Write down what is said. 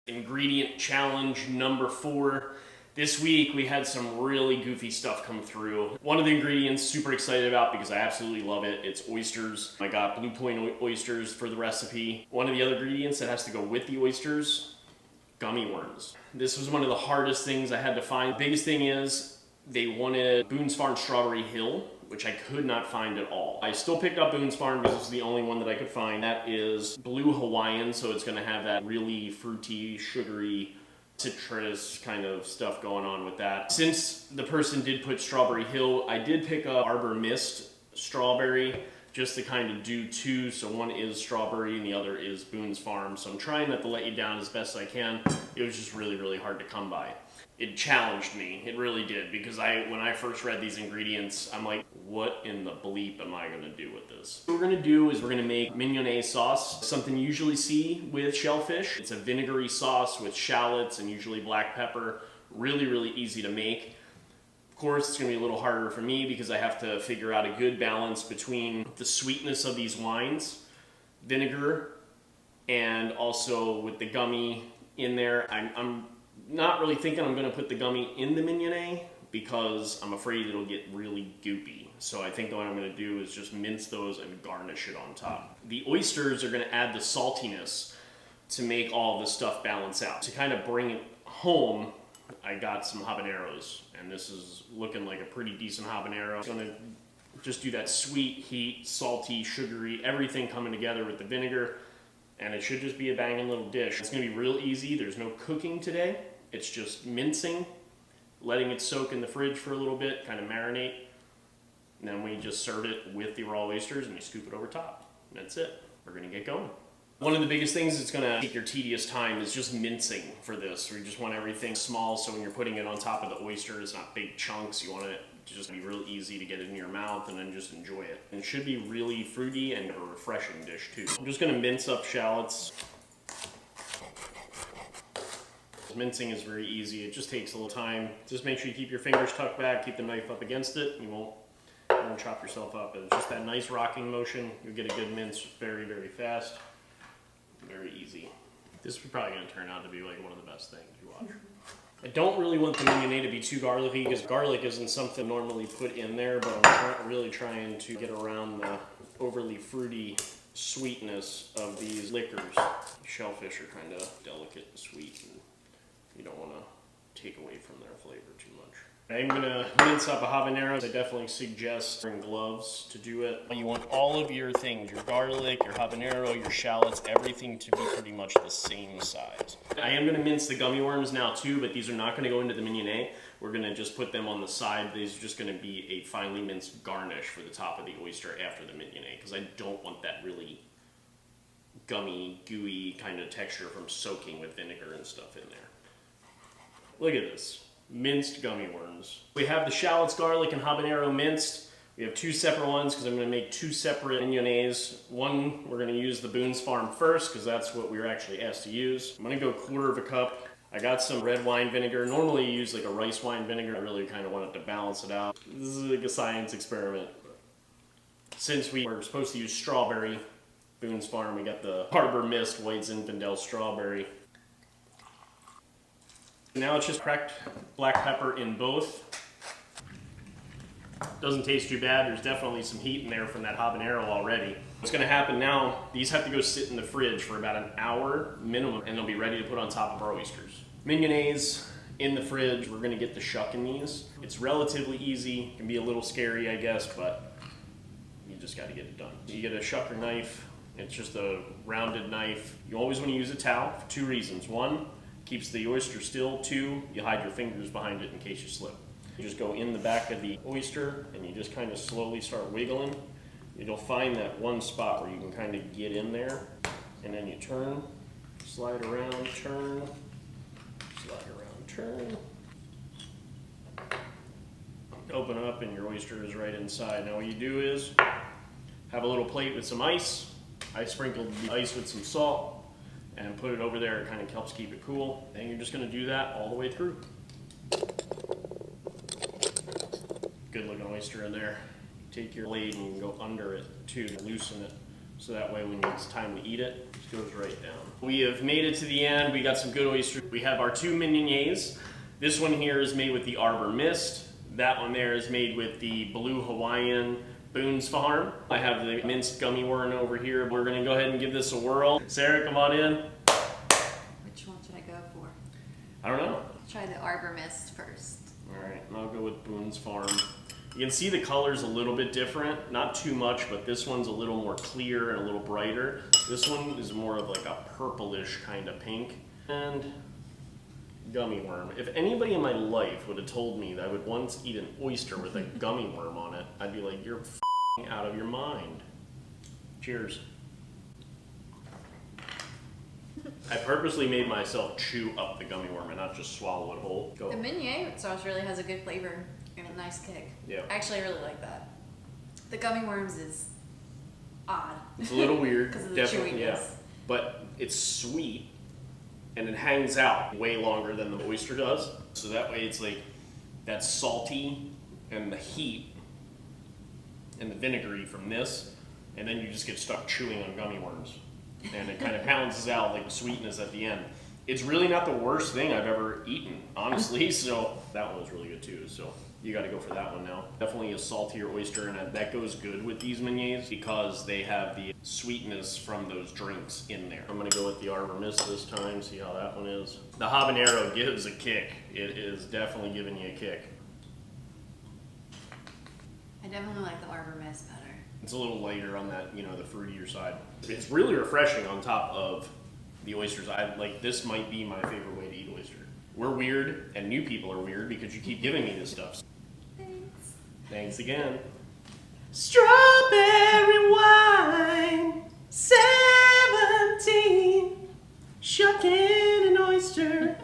Ingredient challenge number 4. This week we had some really goofy stuff come through. One of the ingredients super excited about because I absolutely love it. It's oysters. I got Blue Point oysters for the recipe. One of the other ingredients that has to go with the oysters, gummy worms. This was one of the hardest things I had to find. The biggest thing is they wanted Boones Farm Strawberry Hill, which I could not find at all. I still picked up Boones Farm because it's the only one that I could find. That is blue Hawaiian, so it's gonna have that really fruity, sugary, citrus kind of stuff going on with that. Since the person did put Strawberry Hill, I did pick up Arbor Mist Strawberry just to kind of do two. So one is strawberry and the other is Boones Farm. So I'm trying not to let you down as best I can. It was just really, really hard to come by. It challenged me, it really did, because when I first read these ingredients, I'm like, what in the bleep am I gonna do with this? What we're gonna do is we're gonna make Mignonette sauce, something you usually see with shellfish. It's a vinegary sauce with shallots and usually black pepper. Really, really easy to make. Of course, it's gonna be a little harder for me because I have to figure out a good balance between the sweetness of these wines, vinegar, and also with the gummy in there. I'm not really thinking I'm going to put the gummy in the mignonette because I'm afraid it'll get really goopy. So I think what I'm going to do is just mince those and garnish it on top. The oysters are going to add the saltiness to make all this stuff balance out. To kind of bring it home, I got some habaneros, and this is looking like a pretty decent habanero. I'm going to just do that sweet, heat, salty, sugary, everything coming together with the vinegar, and it should just be a banging little dish. It's going to be real easy. There's no cooking today. It's just mincing, letting it soak in the fridge for a little bit, kind of marinate, and then we just serve it with the raw oysters and we scoop it over top. And that's it. We're gonna get going. One of the biggest things that's gonna take your tedious time is just mincing for this. We just want everything small, so when you're putting it on top of the oyster, it's not big chunks. You want it to just be real easy to get in your mouth and then just enjoy it. And it should be really fruity and a refreshing dish too. I'm just gonna mince up shallots. Mincing is very easy. It just takes a little time. Just make sure you keep your fingers tucked back, keep the knife up against it. You won't chop yourself up. It's just that nice rocking motion. You'll get a good mince very, very fast. Very easy. This is probably going to turn out to be like one of the best things you watch. I don't really want the mignonette to be too garlicky because garlic isn't something normally put in there, but I'm really trying to get around the overly fruity sweetness of these liquors. Shellfish are kind of delicate and sweet, and you don't want to take away from their flavor too much. I'm going to mince up a habanero. I definitely suggest wearing gloves to do it. You want all of your things, your garlic, your habanero, your shallots, everything to be pretty much the same size. I am going to mince the gummy worms now too, but these are not going to go into the mignonette. We're going to just put them on the side. These are just going to be a finely minced garnish for the top of the oyster after the mignonette, because I don't want that really gummy, gooey kind of texture from soaking with vinegar and stuff in there. Look at this, minced gummy worms. We have the shallots, garlic, and habanero minced. We have two separate ones because I'm going to make two separate mignonettes. One, we're going to use the Boones Farm first because that's what we were actually asked to use. I'm going to go 1/4 cup. I got some red wine vinegar. Normally you use like a rice wine vinegar. I really kind of wanted to balance it out. This is like a science experiment. Since we were supposed to use strawberry, Boones Farm, we got the Arbor Mist White Zinfandel Strawberry. Now it's just cracked black pepper in both. Doesn't taste too bad. There's definitely some heat in there from that habanero already. What's going to happen now, these have to go sit in the fridge for about an hour minimum, and they'll be ready to put on top of our oysters. Mignonettes in the fridge. We're going to get the shuck in these. It's relatively easy. It can be a little scary, I guess, but you just got to get it done. You get a shucker knife. It's just a rounded knife. You always want to use a towel for 2 reasons. 1, keeps the oyster still. 2, you hide your fingers behind it in case you slip. You just go in the back of the oyster and you just kind of slowly start wiggling. You'll find that one spot where you can kind of get in there, and then you turn, slide around, turn, slide around, turn. Open it up and your oyster is right inside. Now what you do is have a little plate with some ice. I sprinkled the ice with some salt and put it over there. It kind of helps keep it cool. And you're just going to do that all the way through. Good looking oyster in there. Take your blade and you can go under it too to loosen it So that way when it's time to eat it, it just goes right down. We have made it to the end. We got some good oysters. We have our 2 Mignonettes. This one here is made with the Arbor Mist. That one there is made with the Blue Hawaiian Boones Farm. I have the minced gummy worm over here. We're gonna go ahead and give this a whirl. Sarah, come on in. Which one should I go for? I don't know. I'll try the Arbor Mist first. All right, and I'll go with Boones Farm. You can see the color's a little bit different, not too much, but this one's a little more clear and a little brighter. This one is more of like a purplish kind of pink. And gummy worm. If anybody in my life would have told me that I would once eat an oyster with a gummy worm on it, I'd be like, you're f***ing out of your mind. Cheers. I purposely made myself chew up the gummy worm and not just swallow it whole. Go. The Mignonette sauce really has a good flavor and a nice kick. Yeah. Actually, I really like that. The gummy worms is odd. It's a little weird. Because of the definitely, chewiness. yeah. But it's sweet and it hangs out way longer than the oyster does. So that way it's like that salty and the heat and the vinegary from this, and then you just get stuck chewing on gummy worms. And it kind of balances out like the sweetness at the end. It's really not the worst thing I've ever eaten, honestly, so that one was really good too. So you got to go for that one now. Definitely a saltier oyster, and that goes good with these Mignonettes because they have the sweetness from those drinks in there. I'm gonna go with the Arbor Mist this time, see how that one is. The habanero gives a kick. It is definitely giving you a kick. I definitely like the Arbor Mist better. It's a little lighter on that, you know, the fruitier side. It's really refreshing on top of the oysters. This might be my favorite way to eat oyster. We're weird, and new people are weird because you keep giving me this stuff. Thanks. Thanks again. Strawberry wine, 17, shucking an oyster.